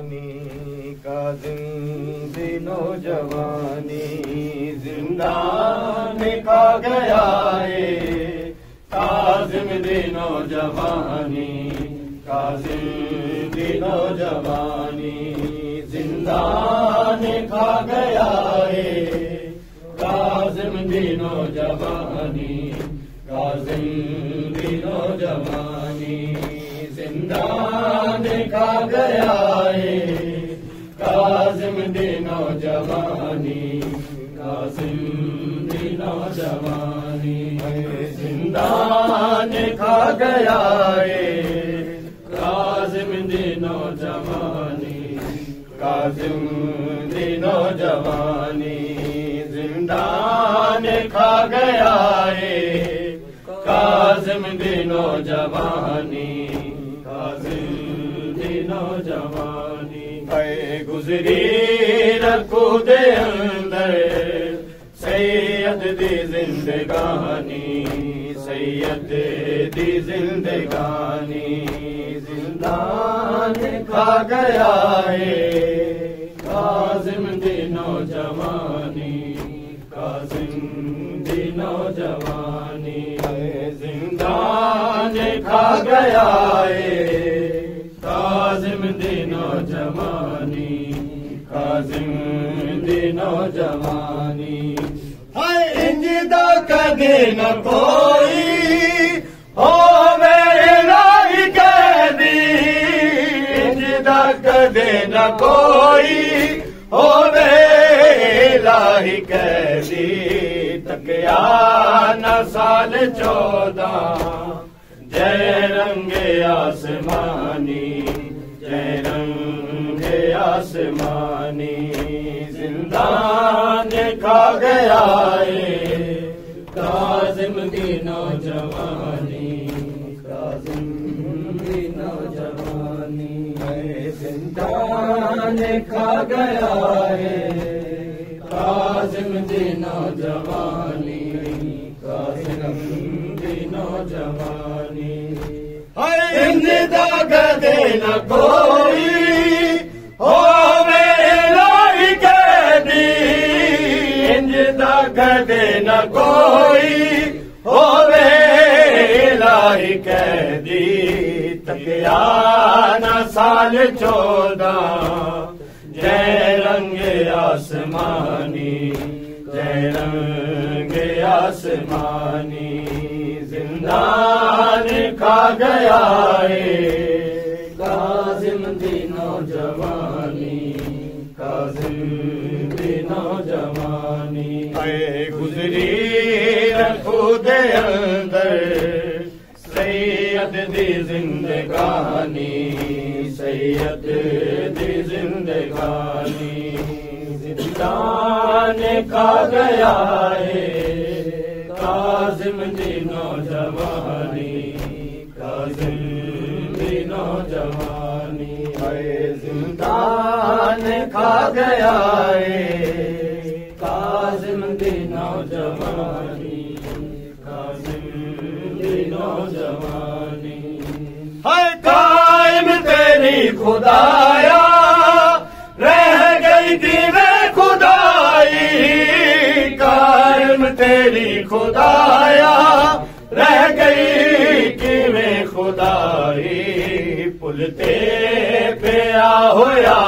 काज़िम दिनो जवानी जिंदान खा गया है। काज़िम दिनो जवानी, काज़िम दिनो जवानी जिंदान खा गया है। काज़िम दिनो जवानी, काज़िम दिनो जवानी जिंदान खा गया है। काज़िम दिनो जवानी, काज़िम दिनो जवानी जिंदान खा गया है। काज़िम दिनो जवानी, काज़िम दिनो जवानी जिंदान खा गया है। काज़िम दिनो जवानी, काज़िम दिनो जवानी गुजरी रखो दे अंदर सैयद दी जिंदगानी, सैयद दी जिंदगानी जिंदान खा गया है। काज़िम दिनो जवानी, काज़िम दिनो जवानी जिंदान खा गया है। काज़िम दिनो जवानी, काज़िम दिनो जवानी इंजदा कदे न कोई हो मेरी कैदी। इंजदा कदे न कोई हो मेरी कैदी। तकिया न साल 14 जय रंगे आसमानी, जय रंगे आसमानी जिंदान खा गया है। काज़िम दिनो जवानी, काज़िम दिनो जवानी जिंदान खा गया है। काज़िम दिनो जवानी, काज़िम दिनो जवानी इंजदा कदे न कोई हो मेरी कैदी। इंजदा कदे न कोई हो मेरी कैदी। तकिया न साल 14 जय रंगे आसमानी, जय रंगे आसमानी जिंदान खा गया है। काज़िम दिनो जवानी, काज़िम दिनो जवानी गुजरी रखो दे अंदर सैयद दी जिंदगानी, सैयद दी जिंदगानी जिंदान खा गया है। काज़िम दिनो जवानी, काज़िम दिनो जवानी जिंदान खा गया है। काज़िम दिनो जवानी, काज़िम दिनो जवानी कायम तेरी खुदाया रह गई दीवे खुदाई। कायम तेरी खुदाया रह गई किवें खुदाई। पुलते पे होया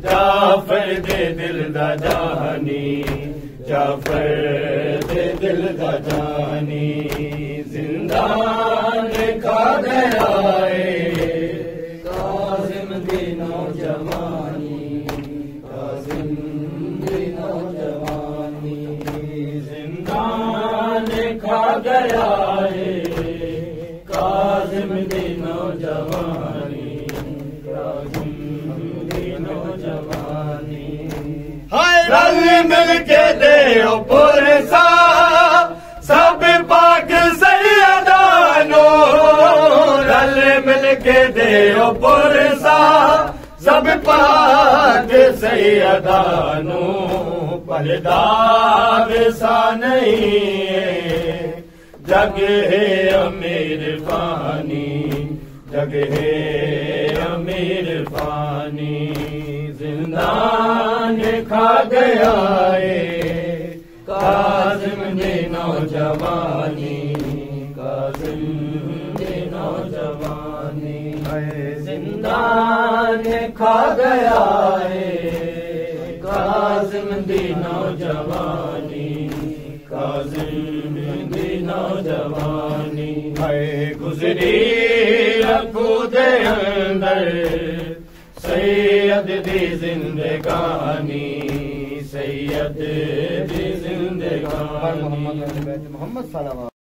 जाफर दे दिल दा जानी, जाफर दे दिल दा जानी जिंदान खा गया है। काज़िम दिनो जवानी, काज़िम दिनो जवानी जिंदान खा गया है। काज़िम दिनो जवानी, काज़िम दिनो जवानी रल मिल के दे पुरसा सब पाक सैयदानो। रल मिल के दे पुरसा सब पाक सैयदानो। पर्दा वैसा नहीं जग है अमीर फानी, जगहे अमीर फानी जिंदान खा गया काजिम ने नौजवानी काजिम ने नौजवानी जिंदान खा गया काजिम दी नौजवानी काजिम दी नौजवानी गुजरी रखू दे अंदर सैयद दी जिंदगानी सैयद दी जिंदगानी मोहम्मद सल्लल्लाहु